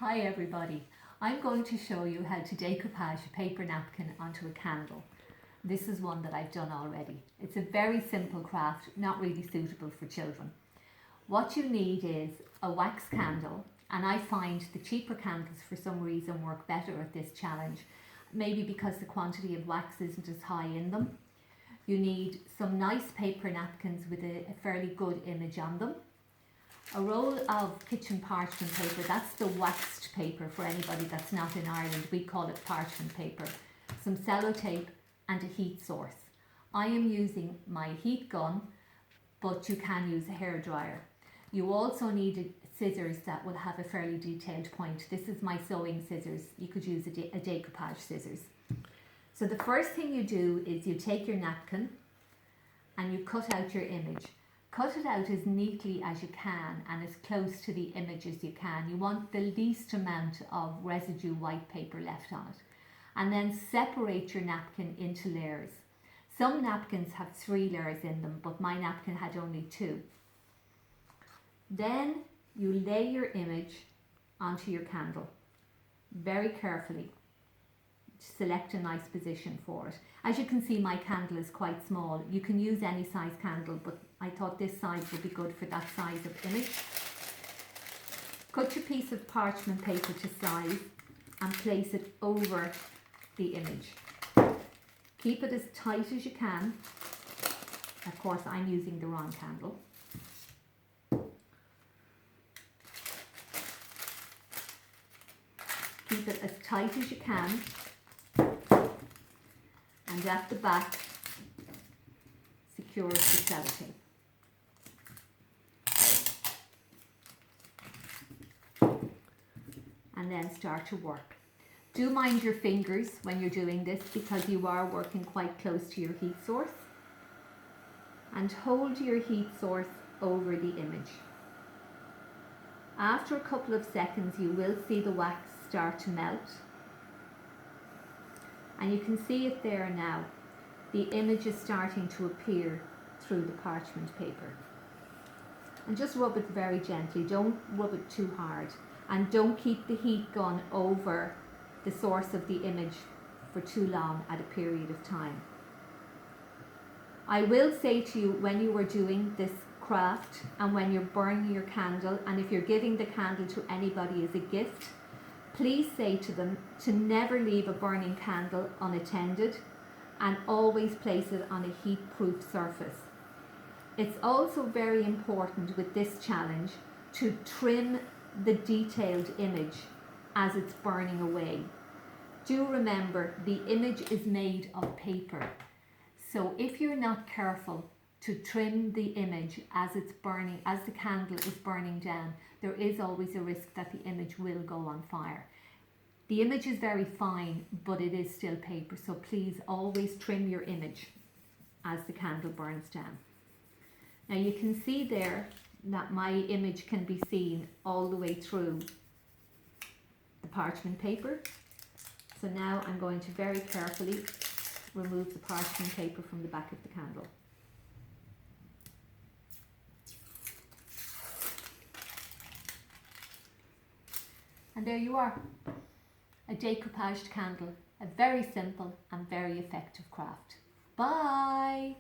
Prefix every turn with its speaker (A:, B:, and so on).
A: Hi everybody, I'm going to show you how to decoupage a paper napkin onto a candle. This is one that I've done already. It's a very simple craft, not really suitable for children. What you need is a wax candle, and I find the cheaper candles for some reason work better at this challenge, maybe because the quantity of wax isn't as high in them. You need some nice paper napkins with a fairly good image on them. A roll of kitchen parchment paper, that's the waxed paper for anybody that's not in Ireland, we call it parchment paper. Some sellotape and a heat source. I am using my heat gun, but you can use a hairdryer. You also need scissors that will have a fairly detailed point. This is my sewing scissors, you could use a decoupage scissors. So the first thing you do is you take your napkin and you cut out your image. Cut it out as neatly as you can and as close to the image as you can. You want the least amount of residue white paper left on it. And then separate your napkin into layers. Some napkins have 3 layers in them, but my napkin had only 2. Then you lay your image onto your candle very carefully. Select a nice position for it. As you can see, my candle is quite small. You can use any size candle, but I thought this size would be good for that size of image. Cut your piece of parchment paper to size and place it over the image. Keep it as tight as you can. Of course, I'm using the wrong candle. Keep it as tight as you can. And at the back, secure the sellotape. And then start to work. Do mind your fingers when you're doing this because you are working quite close to your heat source. And hold your heat source over the image. After a couple of seconds, you will see the wax start to melt. And you can see it there now. The image is starting to appear through the parchment paper. And just rub it very gently, don't rub it too hard. And don't keep the heat gun over the source of the image for too long at a period of time. I will say to you, when you are doing this craft and when you're burning your candle, and if you're giving the candle to anybody as a gift, please say to them to never leave a burning candle unattended and always place it on a heat-proof surface. It's also very important with this challenge to trim the detailed image as it's burning away. Do remember, the image is made of paper. So if you're not careful to trim the image as it's burning, as the candle is burning down, there is always a risk that the image will go on fire. The image is very fine, but it is still paper, so please always trim your image as the candle burns down. Now you can see there that my image can be seen all the way through the parchment paper. So now I'm going to very carefully remove the parchment paper from the back of the candle. And there you are, a decoupaged candle, a very simple and very effective craft. Bye!